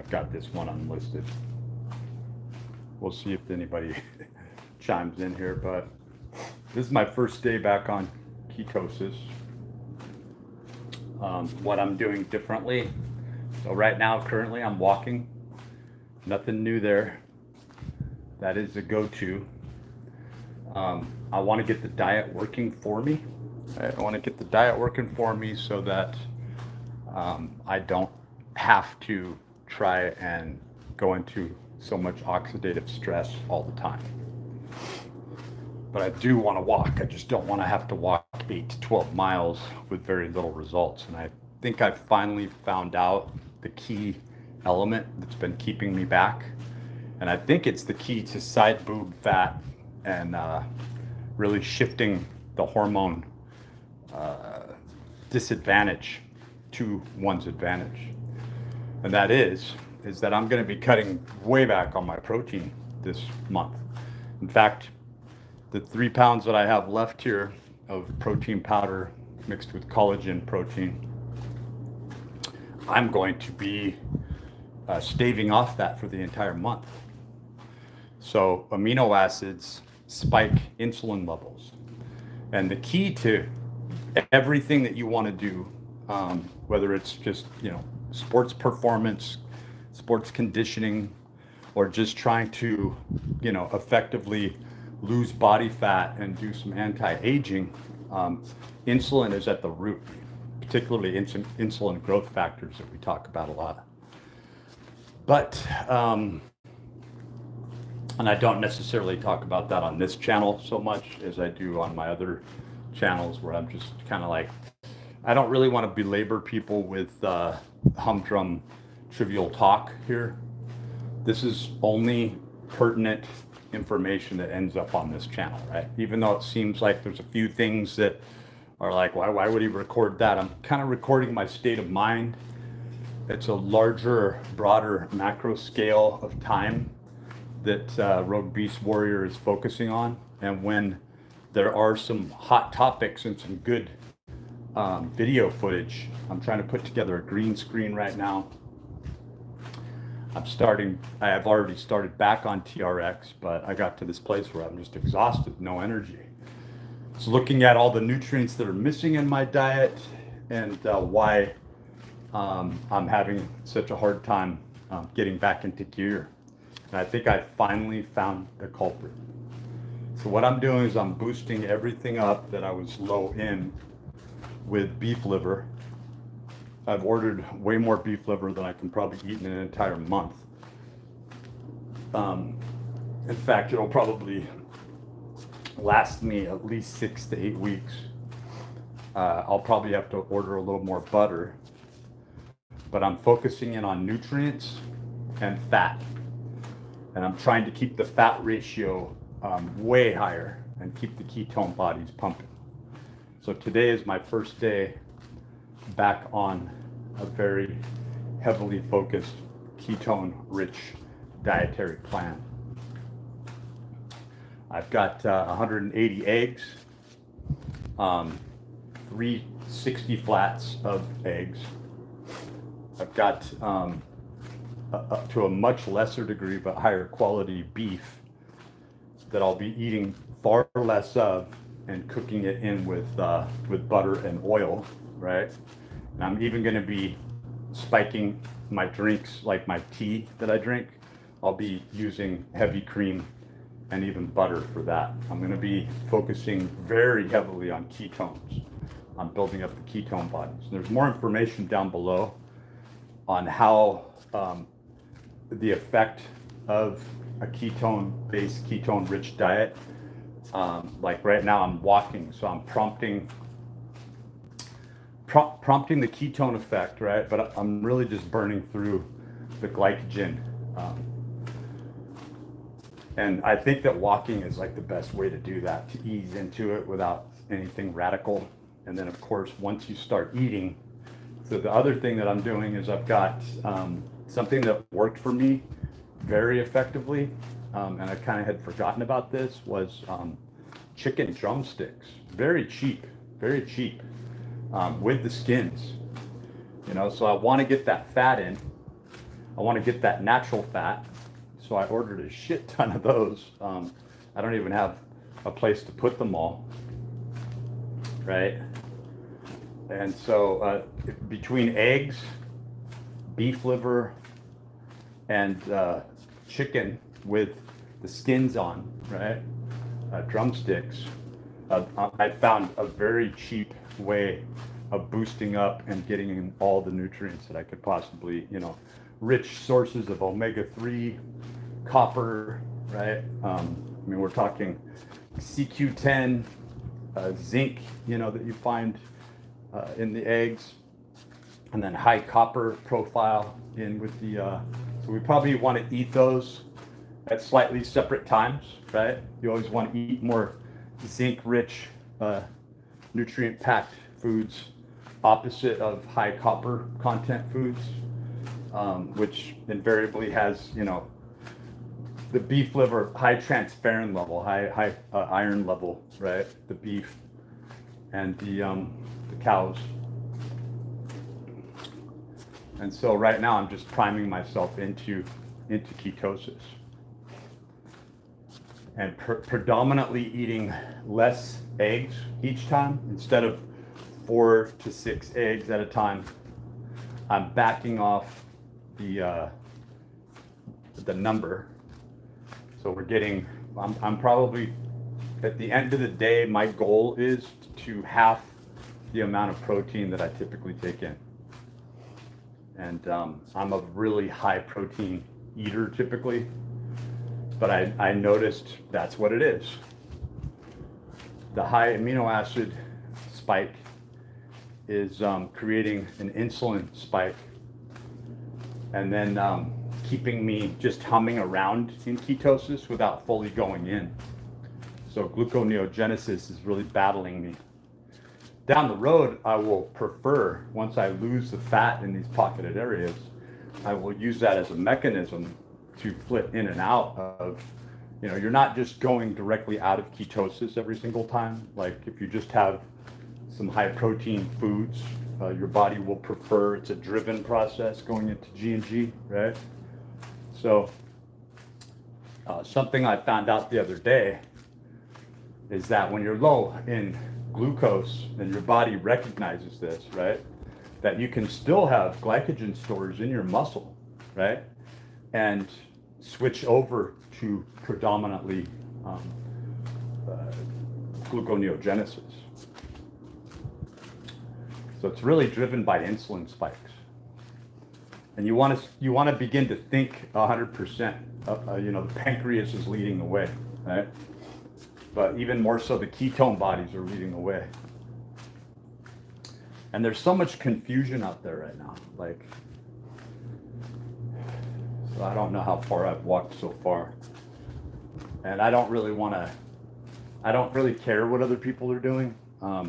I've got this one unlisted. We'll see if anybody chimes in here, but this is my first day back on ketosis. What I'm doing differently. So right now, currently I'm walking. Nothing new there. That is a go-to. I want to get the diet working for me. I want to get the diet working for me so that I don't have to try and go into so much oxidative stress all the time. But I do want to walk. I just don't want to have to walk 8 to 12 miles with very little results. And I think I finally found out the key element that's been keeping me back. And I think it's the key to side boob fat and really shifting the hormone disadvantage to one's advantage. And that is that I'm going to be cutting way back on my protein this month. In fact, the 3 pounds that I have left here of protein powder mixed with collagen protein, I'm going to be staving off that for the entire month. So amino acids spike insulin levels. And the key to everything that you want to do, whether it's just, sports performance, sports conditioning, or just trying to, effectively lose body fat and do some anti-aging, insulin is at the root, particularly insulin growth factors that we talk about a lot. But, and I don't necessarily talk about that on this channel so much as I do on my other channels, where I'm just kind of like, I don't really want to belabor people with humdrum trivial talk here. This is only pertinent information that ends up on this channel, right? Even though it seems like there's a few things that are like, why would he record that? I'm kind of recording my state of mind. It's a larger, broader macro scale of time that RogueBeastWarrior is focusing on. And when there are some hot topics and some good video footage, I'm trying to put together a green screen right now. I have already started back on TRX, but I got to this place where I'm just exhausted, no energy. So looking at all the nutrients that are missing in my diet and why I'm having such a hard time getting back into gear. And I think I finally found the culprit. So what I'm doing is I'm boosting everything up that I was low in with beef liver. I've ordered way more beef liver than I can probably eat in an entire month. In fact, it'll probably last me at least 6 to 8 weeks. I'll probably have to order a little more butter, but I'm focusing in on nutrients and fat. And I'm trying to keep the fat ratio way higher and keep the ketone bodies pumping. So today is my first day back on a very heavily focused ketone rich dietary plan. I've got 180 eggs, 360 flats of eggs. I've got up to a much lesser degree but higher quality beef that I'll be eating far less of and cooking it in with butter and oil, right? And I'm even going to be spiking my drinks, like my tea that I drink. I'll be using heavy cream and even butter for that. I'm going to be focusing very heavily on ketones, on building up the ketone bodies. And there's more information down below on how the effect of a ketone-based, ketone-rich diet. Like right now I'm walking, so I'm prompting the ketone effect, right? But I'm really just burning through the glycogen. And I think that walking is like the best way to do that, to ease into it without anything radical. And then of course, once you start eating, so the other thing that I'm doing is I've got something that worked for me very effectively, and I kind of had forgotten about this, was chicken drumsticks. Very cheap, with the skins. So I want to get that fat in. I want to get that natural fat. So I ordered a shit ton of those. I don't even have a place to put them all, right? And so between eggs, beef liver, and chicken with the skins on, right? Drumsticks. I found a very cheap way of boosting up and getting in all the nutrients that I could possibly, rich sources of omega-3, copper, right? I mean, we're talking CQ10, zinc, that you find in the eggs, and then high copper profile in with the, so we probably want to eat those at slightly separate times, right? You always want to eat more zinc-rich, nutrient-packed foods opposite of high copper content foods, which invariably has, the beef liver, high transferrin level, high iron level, right? The beef and the cows. And so right now I'm just priming myself into ketosis. And predominantly eating less eggs each time. Instead of 4 to 6 eggs at a time, I'm backing off the number. So we're getting, I'm probably, at the end of the day, my goal is to half the amount of protein that I typically take in. And I'm a really high protein eater typically. But I noticed that's what it is. The high amino acid spike is creating an insulin spike and then keeping me just humming around in ketosis without fully going in. So gluconeogenesis is really battling me. Down the road, I will prefer, once I lose the fat in these pocketed areas, I will use that as a mechanism to flip in and out of, you're not just going directly out of ketosis every single time. Like if you just have some high protein foods, your body will prefer, it's a driven process going into G&G, right? So something I found out the other day is that when you're low in glucose and your body recognizes this, right? That you can still have glycogen stores in your muscle, right? And switch over to predominantly gluconeogenesis. So it's really driven by insulin spikes. And you want to begin to think 100%. The pancreas is leading the way, right? But even more so, the ketone bodies are leading the way. And there's so much confusion out there right now. So I don't know how far I've walked so far. And I don't really care what other people are doing. I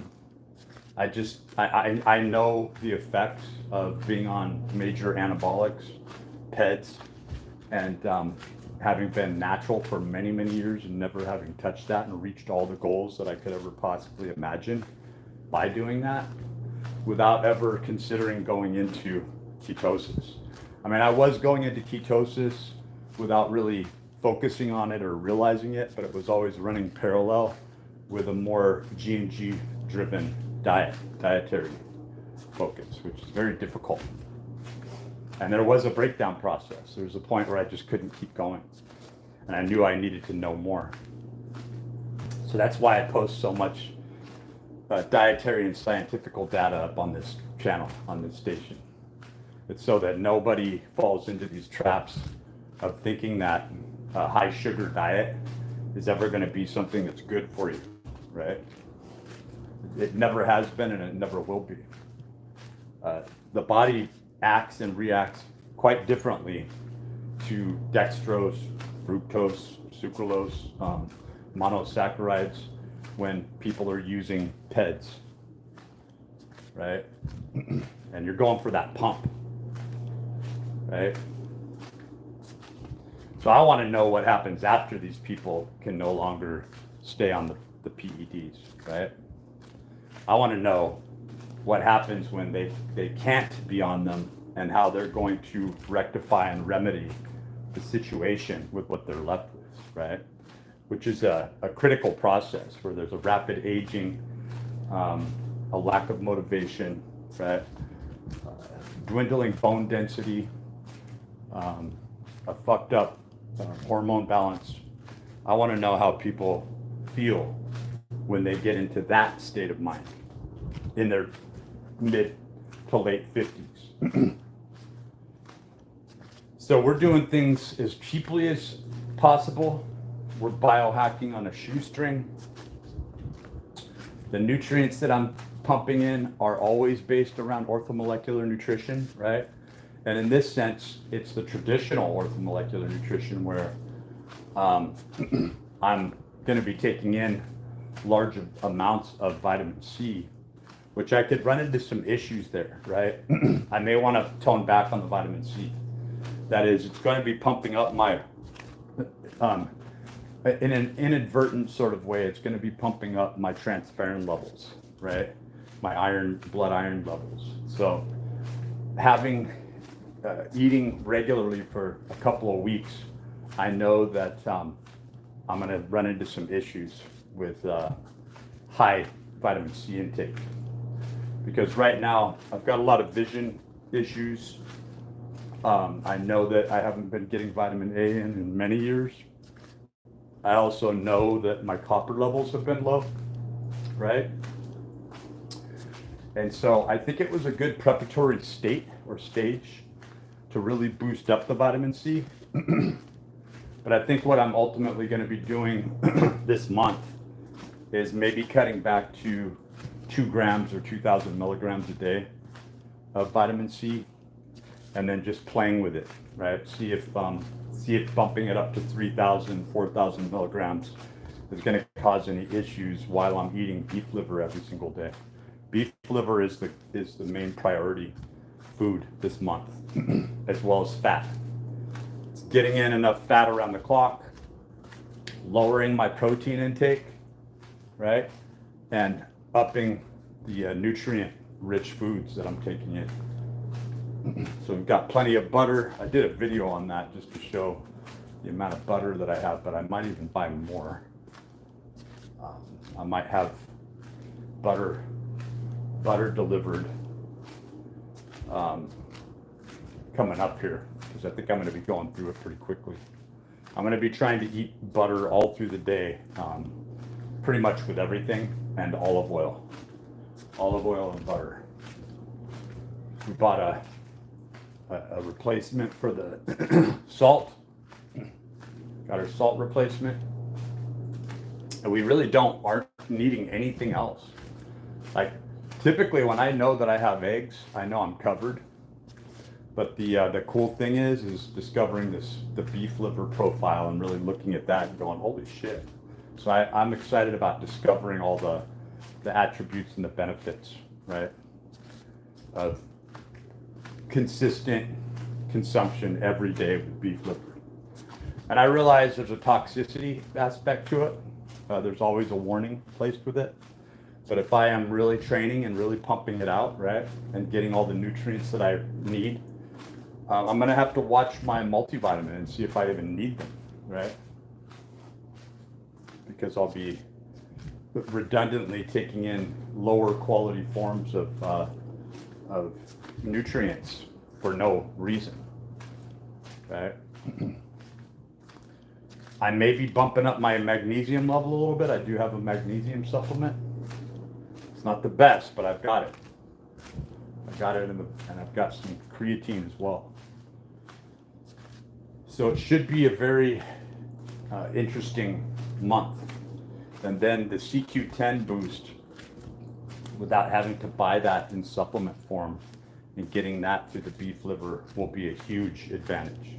know the effects of being on major anabolics, PEDs, and having been natural for many, many years and never having touched that and reached all the goals that I could ever possibly imagine by doing that without ever considering going into ketosis. I mean, I was going into ketosis without really focusing on it or realizing it, but it was always running parallel with a more G&G driven dietary focus, which is very difficult. And there was a breakdown process. There was a point where I just couldn't keep going. And I knew I needed to know more. So that's why I post so much dietary and scientific data up on this channel, on this station. It's so that nobody falls into these traps of thinking that a high sugar diet is ever going to be something that's good for you, right? It never has been and it never will be. The body acts and reacts quite differently to dextrose, fructose, sucralose, monosaccharides when people are using PEDs, right? And you're going for that pump, right? So I want to know what happens after these people can no longer stay on the PEDs, right? I want to know what happens when they can't be on them and how they're going to rectify and remedy the situation with what they're left with, right? Which is a critical process where there's a rapid aging, a lack of motivation, right? Dwindling bone density, a fucked up hormone balance. I want to know how people feel when they get into that state of mind in their mid to late 50s. So we're doing things as cheaply as possible. We're biohacking on a shoestring. The nutrients that I'm pumping in are always based around orthomolecular nutrition, right? And in this sense, it's the traditional orthomolecular nutrition where I'm going to be taking in large amounts of vitamin C, which I could run into some issues there, right? I may want to tone back on the vitamin C. That is, it's going to be pumping up my, in an inadvertent sort of way, it's going to be pumping up my transferrin levels, right? My blood iron levels. So having, eating regularly for a couple of weeks, I know that I'm going to run into some issues with high vitamin C intake. Because right now, I've got a lot of vision issues. I know that I haven't been getting vitamin A in many years. I also know that my copper levels have been low, right? And so I think it was a good preparatory state or stage to really boost up the vitamin C. But I think what I'm ultimately going to be doing this month is maybe cutting back to 2 grams or 2,000 milligrams a day of vitamin C, and then just playing with it, right? See if bumping it up to 3,000, 4,000 milligrams is going to cause any issues while I'm eating beef liver every single day. Beef liver is the main priority food this month, as well as fat. It's getting in enough fat around the clock, lowering my protein intake, right? And upping the nutrient-rich foods that I'm taking in. So we've got plenty of butter. I did a video on that just to show the amount of butter that I have, but I might even buy more. I might have butter delivered coming up here, because I think I'm going to be going through it pretty quickly. I'm going to be trying to eat butter all through the day, pretty much with everything, and olive oil and butter. We bought a replacement for the salt. Got our salt replacement, and we really aren't needing anything else. Like typically when I know that I have eggs, I know I'm covered. But the cool thing is discovering the beef liver profile and really looking at that and going, holy shit. So I'm excited about discovering all the attributes and the benefits, right, of consistent consumption every day with beef liver. And I realize there's a toxicity aspect to it. There's always a warning placed with it. But if I am really training and really pumping it out, right, and getting all the nutrients that I need, I'm going to have to watch my multivitamin and see if I even need them, right? Because I'll be redundantly taking in lower quality forms of nutrients for no reason, right? I may be bumping up my magnesium level a little bit. I do have a magnesium supplement. It's not the best, but I've got it. I got it and I've got some creatine as well. So it should be a very interesting month. And then the CQ10 boost, without having to buy that in supplement form and getting that through the beef liver, will be a huge advantage.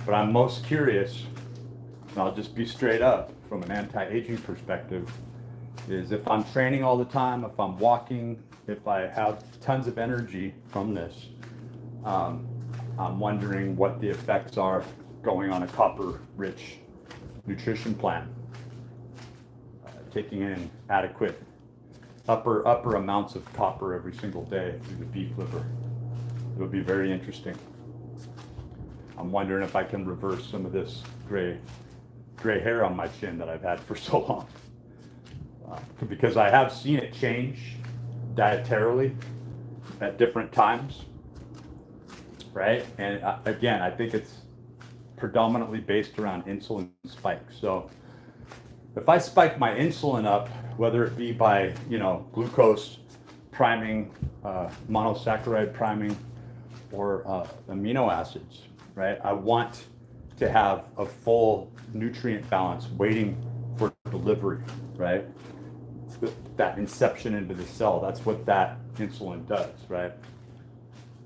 But I'm most curious, and I'll just be straight up from an anti-aging perspective, is if I'm training all the time, if I'm walking, if I have tons of energy from this, I'm wondering what the effects are going on a copper-rich nutrition plan, taking in adequate upper amounts of copper every single day through the beef liver. It'll be very interesting. I'm wondering if I can reverse some of this gray hair on my chin that I've had for so long. Because I have seen it change dietarily at different times, right? And again, I think it's predominantly based around insulin spikes. So if I spike my insulin up, whether it be by, glucose priming, monosaccharide priming, or amino acids, right? I want to have a full nutrient balance waiting for delivery, right? That inception into the cell, that's what that insulin does, right?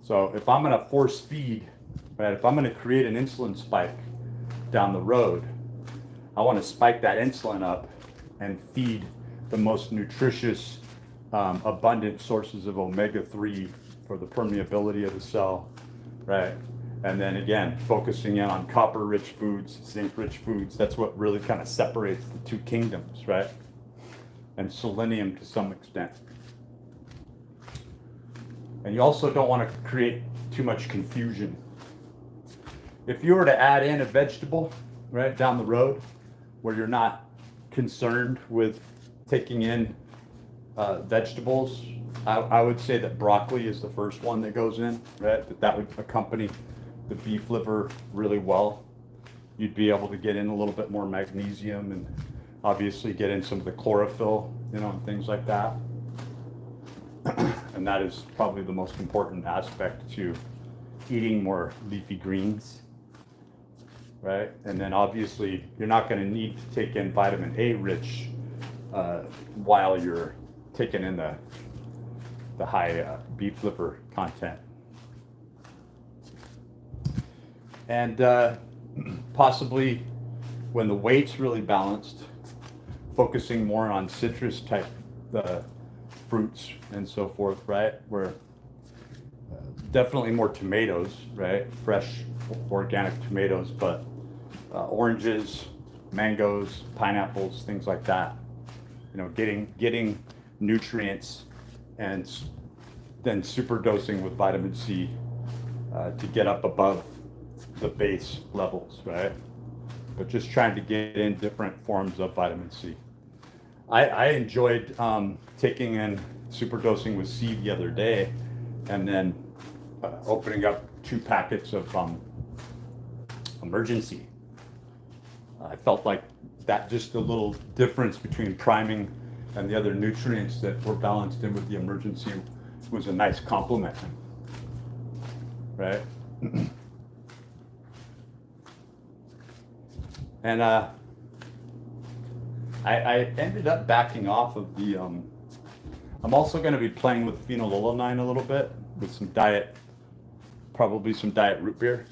So if I'm gonna force feed, right, if I'm gonna create an insulin spike down the road, I wanna spike that insulin up and feed the most nutritious, abundant sources of omega-3 for the permeability of the cell, right? And then again, focusing in on copper-rich foods, zinc-rich foods. That's what really kind of separates the two kingdoms, right? And selenium to some extent. And you also don't want to create too much confusion. If you were to add in a vegetable, right, down the road, where you're not concerned with taking in vegetables, I would say that broccoli is the first one that goes in, right? That would accompany the beef liver really well. You'd be able to get in a little bit more magnesium and obviously get in some of the chlorophyll, and things like that. And that is probably the most important aspect to eating more leafy greens, right? And then obviously you're not going to need to take in vitamin A rich while you're taking in the high beef liver content. And possibly when the weight's really balanced, focusing more on citrus type fruits and so forth, right? Where definitely more tomatoes, right? Fresh organic tomatoes, but oranges, mangoes, pineapples, things like that. Getting nutrients and then super dosing with vitamin C to get up above the base levels, right? But just trying to get in different forms of vitamin C. I enjoyed taking in super dosing with C the other day, and then opening up 2 packets of emergency. I felt like that just a little difference between priming and the other nutrients that were balanced in with the emergency was a nice compliment, right? And I ended up backing off of the, I'm also going to be playing with phenylalanine a little bit with some diet, probably some diet root beer,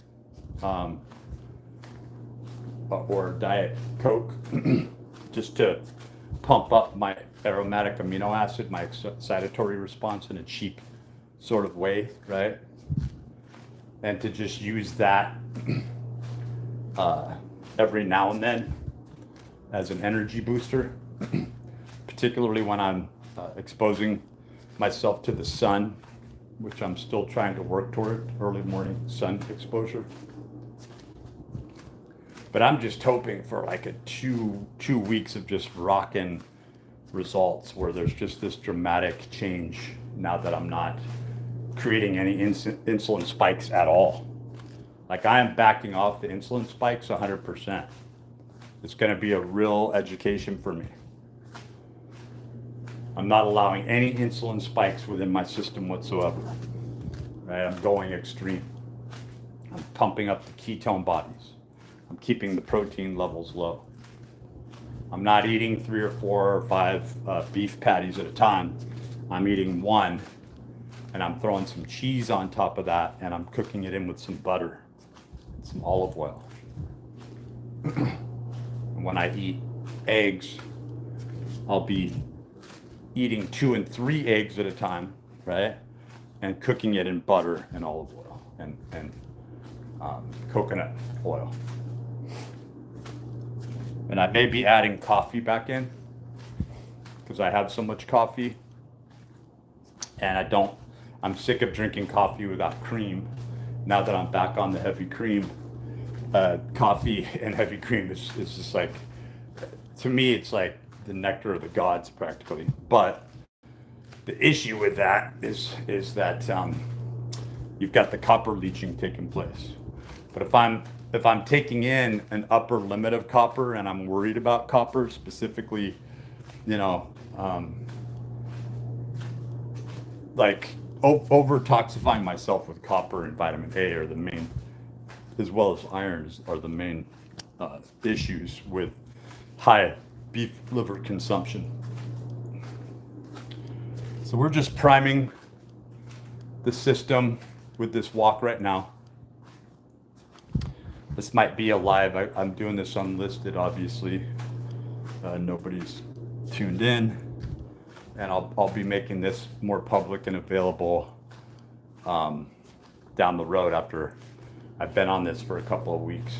or diet Coke, just to pump up my aromatic amino acid, my excitatory response in a cheap sort of way, right? And to just use that every now and then as an energy booster, particularly when I'm exposing myself to the sun, which I'm still trying to work toward, early morning sun exposure. But I'm just hoping for like a two weeks of just rocking results where there's just this dramatic change now that I'm not creating any insulin spikes at all. Like I am backing off the insulin spikes 100%. It's going to be a real education for me. I'm not allowing any insulin spikes within my system whatsoever. Right? I'm going extreme. I'm pumping up the ketone bodies. I'm keeping the protein levels low. I'm not eating 3 or 4 or 5 beef patties at a time. I'm eating 1, and I'm throwing some cheese on top of that, and I'm cooking it in with some butter, some olive oil. And when I eat eggs, I'll be eating 2 and 3 eggs at a time, right? And cooking it in butter and olive oil and coconut oil. And I may be adding coffee back in because I have so much coffee, and I'm sick of drinking coffee without cream. Now that I'm back on the heavy cream, coffee and heavy cream is just like, to me, it's like the nectar of the gods practically. But the issue with that is that you've got the copper leaching taking place. But if I'm taking in an upper limit of copper and I'm worried about copper specifically, you know, like over toxifying myself with copper and vitamin A are the main, as well as irons are the main issues with high beef liver consumption. So we're just priming the system with this walk right now. This might be a live. I'm doing this unlisted, obviously. Nobody's tuned in, and I'll be making this more public and available down the road after I've been on this for a couple of weeks.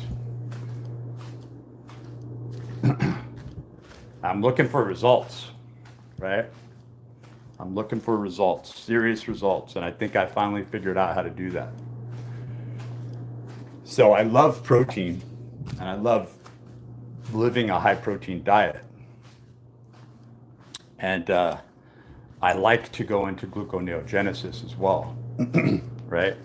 I'm looking for results, right? I'm looking for results, serious results, and I think I finally figured out how to do that. So I love protein, and I love living a high protein diet. And I like to go into gluconeogenesis as well, right?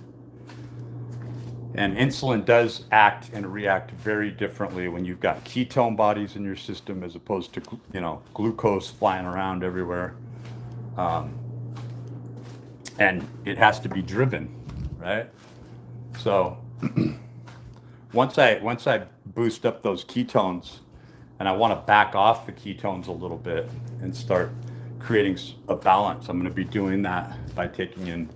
And insulin does act and react very differently when you've got ketone bodies in your system as opposed to, you know, glucose flying around everywhere. And it has to be driven, right? So once I boost up those ketones, and I want to back off the ketones a little bit and start creating a balance, I'm going to be doing that by taking in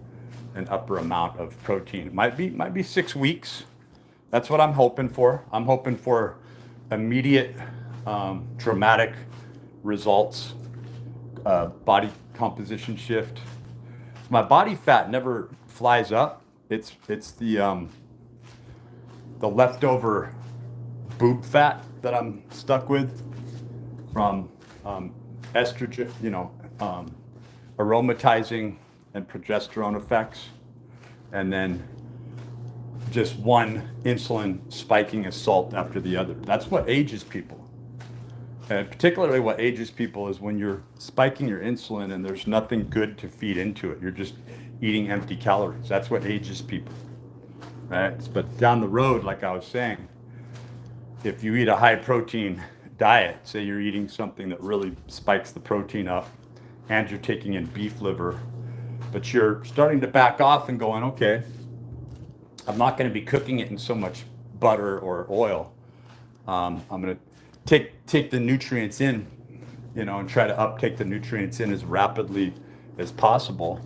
an upper amount of protein. It might be 6 weeks. That's what I'm hoping for. I'm hoping for immediate, dramatic results, body composition shift. My body fat never flies up. It's the leftover boob fat that I'm stuck with from estrogen, you know, aromatizing and progesterone effects, and then just one insulin spiking assault after the other. That's what ages people. And particularly what ages people is when you're spiking your insulin and there's nothing good to feed into it. You're just eating empty calories. That's what ages people, right? But down the road, like I was saying, if you eat a high protein diet, say you're eating something that really spikes the protein up and you're taking in beef liver, but you're starting to back off and going, okay, I'm not going to be cooking it in so much butter or oil. I'm going to take the nutrients in, you know, and try to uptake the nutrients in as rapidly as possible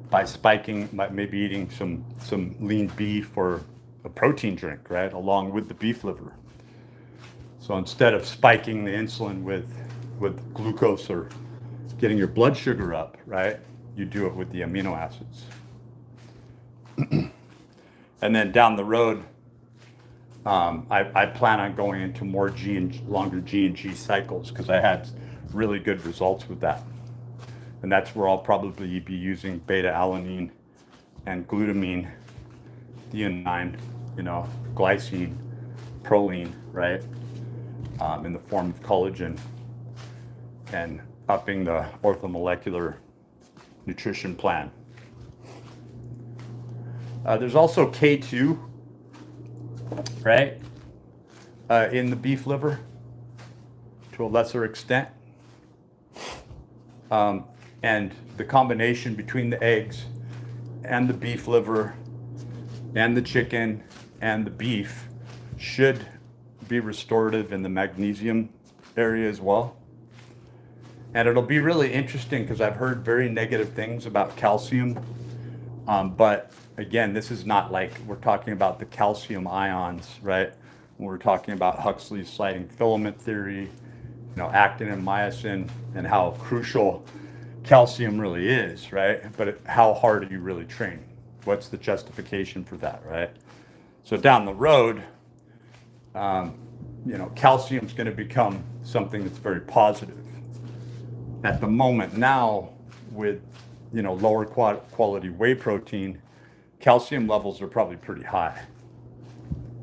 by spiking, maybe eating some lean beef or a protein drink, right, along with the beef liver. So instead of spiking the insulin with glucose or getting your blood sugar up, right, you do it with the amino acids. And then down the road, I plan on going into more longer G&G cycles because I had really good results with that. And that's where I'll probably be using beta-alanine and glutamine, threonine, you know, glycine, proline, right, in the form of collagen, and upping the orthomolecular nutrition plan. There's also K2, right, in the beef liver to a lesser extent. And the combination between the eggs and the beef liver and the chicken and the beef should be restorative in the magnesium area as well. And it'll be really interesting because I've heard very negative things about calcium. But again, this is not like we're talking about the calcium ions, right? When we're talking about Huxley's sliding filament theory, you know, actin and myosin, and how crucial calcium really is, right? But how hard are you really training? What's the justification for that, right? So down the road, you know, calcium is going to become something that's very positive. At the moment now, with lower quality whey protein, calcium levels are probably pretty high,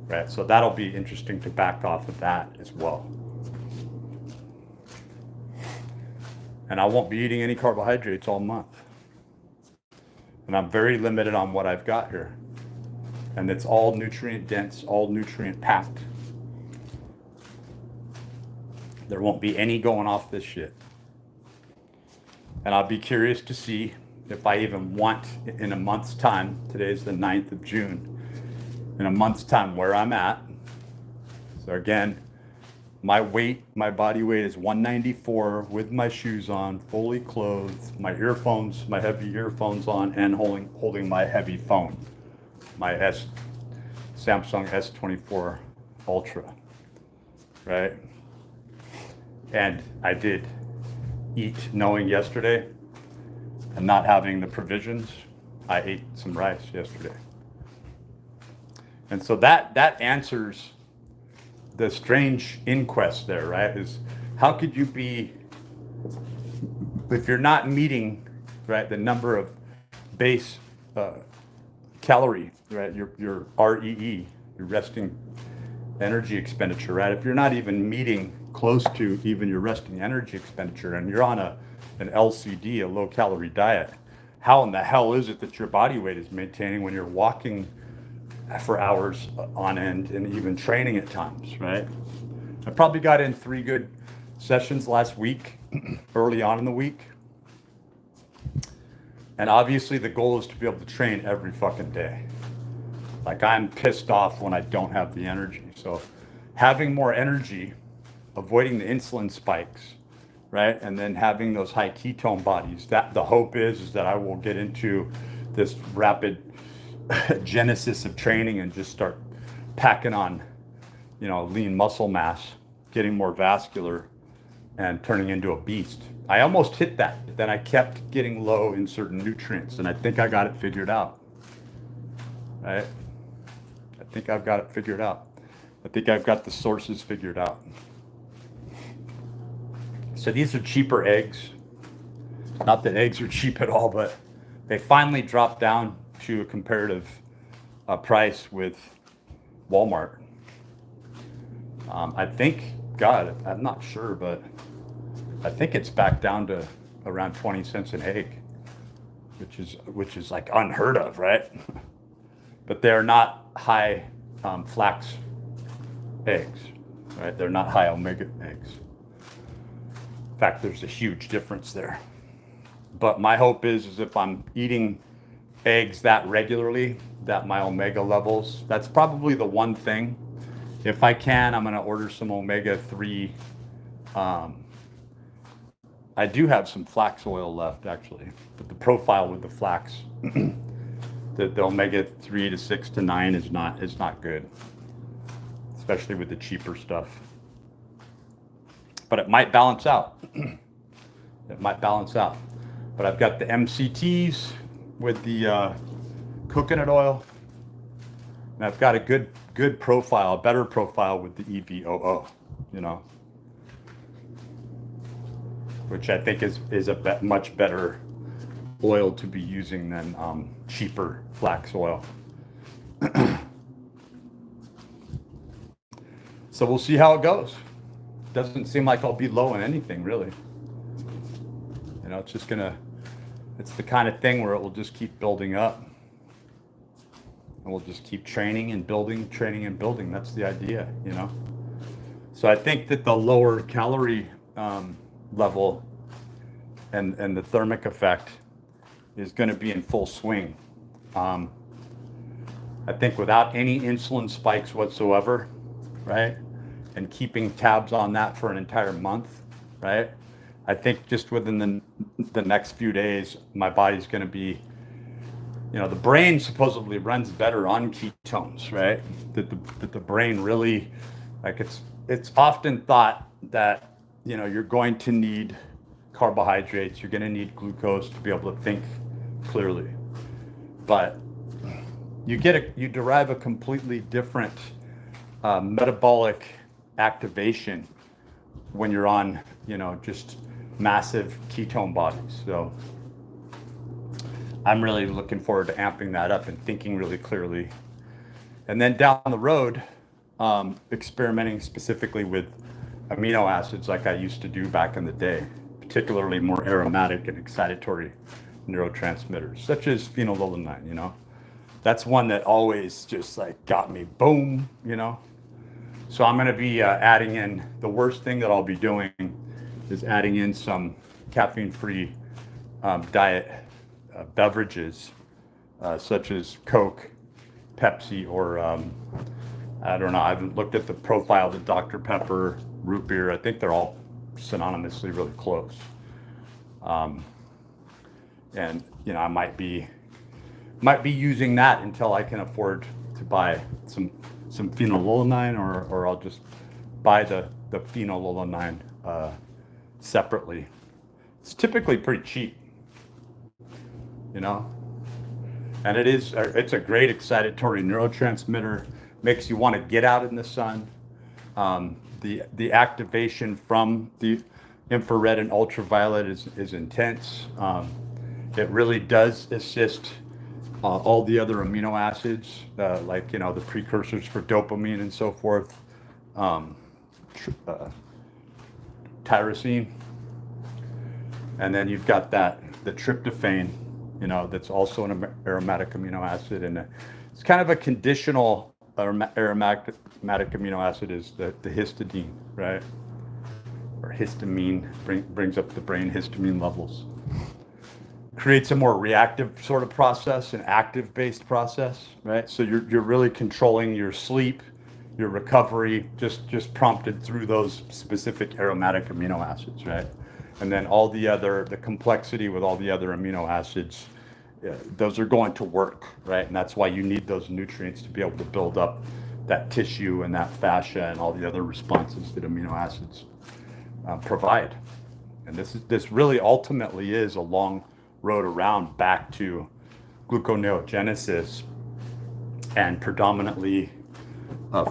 right? So that'll be interesting to back off of that as well. And I won't be eating any carbohydrates all month. And I'm very limited on what I've got here. And it's all nutrient dense, all nutrient packed. There won't be any going off this shit. And I'll be curious to see if I even want in a month's time, today's the 9th of June, in a month's time where I'm at. So again, my body weight is 194 with my shoes on, fully clothed, my heavy earphones on, and holding my heavy phone, my Samsung S24 Ultra, right? And I did eat, knowing yesterday and not having the provisions, I ate some rice yesterday. And so that answers the strange inquest there, right? Is how could you be, if you're not meeting, right, the number of base calorie, right, your REE, your resting energy expenditure, right? If you're not even meeting close to even your resting energy expenditure and you're on an LCD, a low calorie diet, how in the hell is it that your body weight is maintaining when you're walking for hours on end and even training at times, right? I probably got in 3 good sessions last week, early on in the week. And obviously the goal is to be able to train every fucking day. Like, I'm pissed off when I don't have the energy. So having more energy, avoiding the insulin spikes, right? And then having those high ketone bodies, that the hope is that I will get into this rapid genesis of training and just start packing on, lean muscle mass, getting more vascular and turning into a beast. I almost hit that, but then I kept getting low in certain nutrients, and I think I got it figured out, right? I think I've got it figured out. I think I've got the sources figured out. So these are cheaper eggs. Not that eggs are cheap at all, but they finally dropped down to a comparative price with Walmart. I think, God, I'm not sure, but I think it's back down to around 20 cents an egg, which is like unheard of, right? But they're not high flax eggs, right? They're not high omega eggs. In fact, there's a huge difference there. But my hope is if I'm eating eggs that regularly, that my omega levels, that's probably the one thing. If I can, I'm going to order some omega-3. I do have some flax oil left, actually, but the profile with the flax, the omega-3 to 6 to 9 is not good, especially with the cheaper stuff. But it might balance out. It might balance out. But I've got the MCTs with the coconut oil, and I've got a good profile, a better profile with the EVOO, which I think is a much better oil to be using than cheaper flax oil. So we'll see how it goes. Doesn't seem like I'll be low in anything, really. It's the kind of thing where it will just keep building up. And we'll just keep training and building. That's the idea, So I think that the lower calorie level and the thermic effect is going to be in full swing. I think without any insulin spikes whatsoever, right? And keeping tabs on that for an entire month, right? I think just within the next few days, my body's going to be, the brain supposedly runs better on ketones, right? That the brain really, like it's often thought that, you're going to need carbohydrates, you're going to need glucose to be able to think clearly. But you derive a completely different metabolic activation when you're on, just massive ketone bodies. So I'm really looking forward to amping that up and thinking really clearly. And then down the road, experimenting specifically with amino acids like I used to do back in the day, particularly more aromatic and excitatory neurotransmitters, such as phenylalanine, you know. That's one that always just like got me boom, you know. So I'm going to be adding in, the worst thing that I'll be doing is adding in some caffeine-free diet beverages, such as Coke, Pepsi, or I don't know. I haven't looked at the profile of the Dr. Pepper, root beer. I think they're all synonymously really close. And you know, I might be using that until I can afford to buy some phenylalanine, or I'll just buy the phenylalanine separately. It's typically pretty cheap, you know, and it's a great excitatory neurotransmitter. Makes you want to get out in the sun. The activation from the infrared and ultraviolet is intense. It really does assist all the other amino acids, like, you know, the precursors for dopamine and so forth, tyrosine, and then you've got the tryptophan, you know, that's also an aromatic amino acid, and it's kind of a conditional aromatic amino acid is the histidine, right? Or histamine, brings up the brain histamine levels. Creates a more reactive sort of process, an active-based process, right? So you're really controlling your sleep, your recovery, just prompted through those specific aromatic amino acids, right? And then the complexity with all the other amino acids, those are going to work, right? And that's why you need those nutrients to be able to build up that tissue and that fascia and all the other responses that amino acids provide. And this really ultimately is a long road around back to gluconeogenesis and predominantly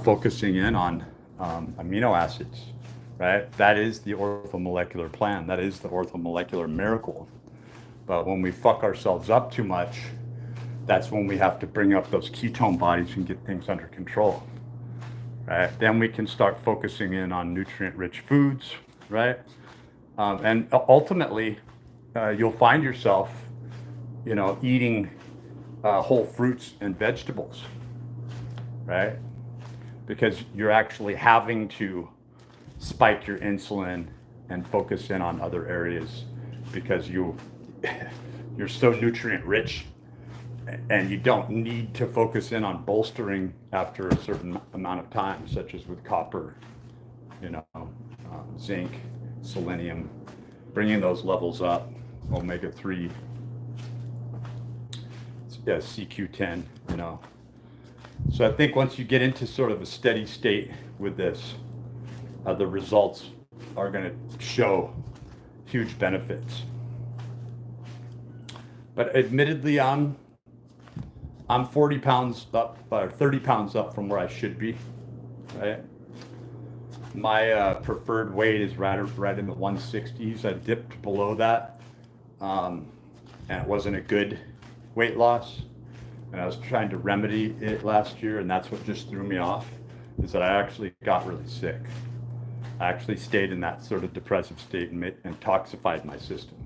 focusing in on amino acids, right? That is the orthomolecular plan. That is the orthomolecular miracle. But when we fuck ourselves up too much, that's when we have to bring up those ketone bodies and get things under control, right? Then we can start focusing in on nutrient-rich foods, right? And ultimately, you'll find yourself, you know, eating whole fruits and vegetables, right? Because you're actually having to spike your insulin and focus in on other areas because you're so nutrient rich, and you don't need to focus in on bolstering after a certain amount of time, such as with copper, you know, zinc, selenium, bringing those levels up, omega-3, CQ10, you know. So I think once you get into sort of a steady state with this, the results are going to show huge benefits. But admittedly, I'm 40 pounds up, or 30 pounds up from where I should be, right? My preferred weight is right in the 160s. I dipped below that, and it wasn't a good weight loss. And I was trying to remedy it last year, and that's what just threw me off, is that I actually got really sick. I actually stayed in that sort of depressive state and toxified my system.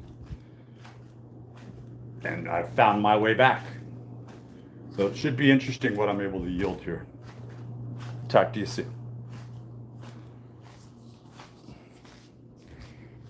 And I found my way back. So it should be interesting what I'm able to yield here. Talk to you soon.